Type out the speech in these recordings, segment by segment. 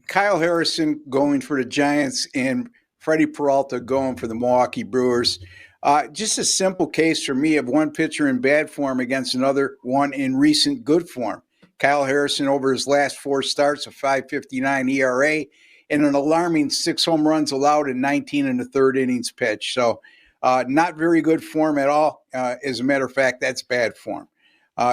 Kyle Harrison going for the Giants and Freddy Peralta going for the Milwaukee Brewers. Just a simple case for me of one pitcher in bad form against another one in recent good form. Kyle Harrison over his last 4 starts, a 5.59 ERA, and an alarming 6 home runs allowed in 19 and a third innings pitched. So not very good form at all. As a matter of fact, that's bad form.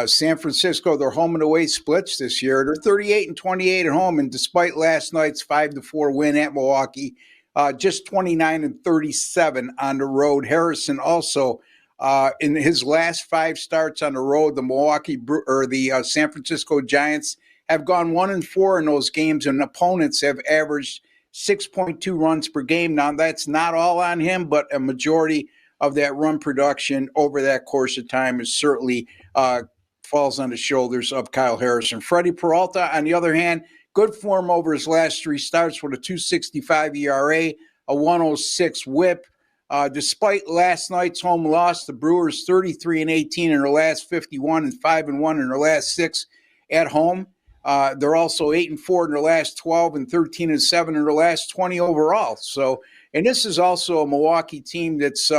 San Francisco, their home and away splits this year. They're 38 and 28 at home, and despite last night's 5-4 win at Milwaukee, just 29 and 37 on the road. Harrison also, in his last 5 starts on the road, the San Francisco Giants have gone 1-4 in those games, and opponents have averaged 6.2 runs per game. Now, that's not all on him, but a majority of that run production over that course of time is certainly falls on the shoulders of Kyle Harrison. Freddy Peralta, on the other hand, good form over his last 3 starts with a 2.65 ERA, a 1.06 WHIP. Despite last night's home loss, the Brewers 33 and 18 in their last 51 and 5-1 in their last 6 at home. They're also 8 and 4 in their last 12 and 13 and 7 in their last 20 overall. So, and this is also a Milwaukee team that's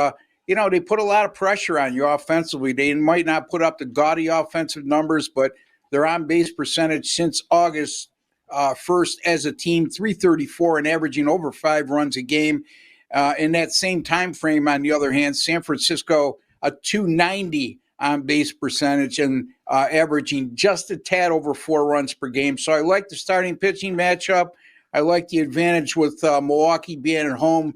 they put a lot of pressure on you offensively. They might not put up the gaudy offensive numbers, but their on-base percentage since August 1st as a team, 334 and averaging over 5 runs a game. In that same time frame, on the other hand, San Francisco, a 290 on-base percentage and averaging just a tad over 4 runs per game. So I like the starting pitching matchup. I like the advantage with Milwaukee being at home,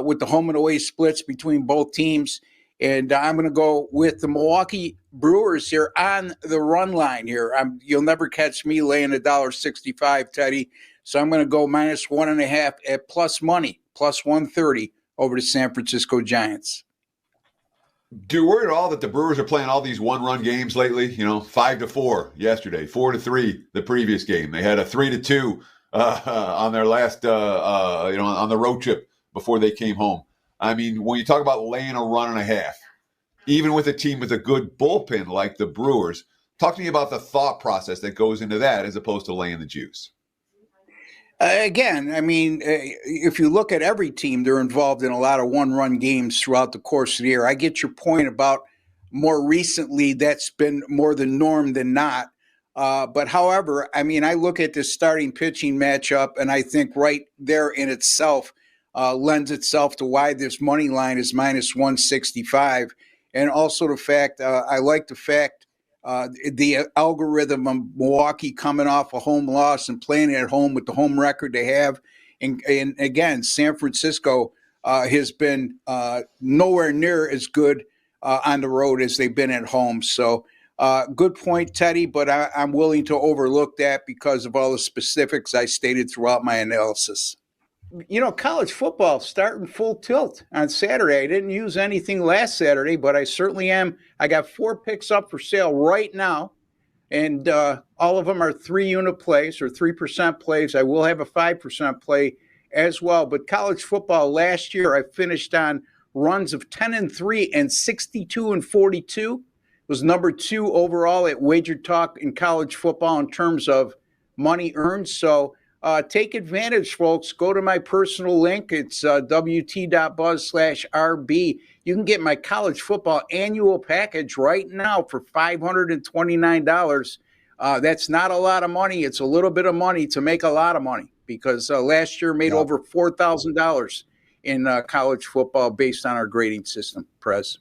with the home and away splits between both teams. And I'm going to go with the Milwaukee Brewers here on the run line here. You'll never catch me laying $1.65, Teddy. So I'm going to go -1.5 at plus money, plus 130 over the San Francisco Giants. Do you worry at all that the Brewers are playing all these one-run games lately? 5-4 yesterday, 4-3 the previous game. They had a 3-2 on their last, on the road trip before they came home. I mean, when you talk about laying a run and a half, even with a team with a good bullpen like the Brewers, talk to me about the thought process that goes into that as opposed to laying the juice. Again, I mean, if you look at every team, they're involved in a lot of one-run games throughout the course of the year. I get your point about more recently that's been more the norm than not. But however, I mean, I look at this starting pitching matchup, and I think right there in itself lends itself to why this money line is -165. And also the fact, I like the fact the algorithm of Milwaukee coming off a home loss and playing at home with the home record they have. And again, San Francisco has been nowhere near as good on the road as they've been at home. So good point, Teddy, but I'm willing to overlook that because of all the specifics I stated throughout my analysis. College football starting full tilt on Saturday. I didn't use anything last Saturday, but I certainly am. I got 4 picks up for sale right now, and all of them are 3-unit plays or 3% plays. I will have a 5% play as well. But college football last year, I finished on runs of 10-3 and 62 and 42. Was number 2 overall at Wager Talk in college football in terms of money earned. So take advantage, folks. Go to my personal link. It's wt.buzz/RB. You can get my college football annual package right now for $529. That's not a lot of money. It's a little bit of money to make a lot of money because last year made over $4,000 in college football based on our grading system, Prez.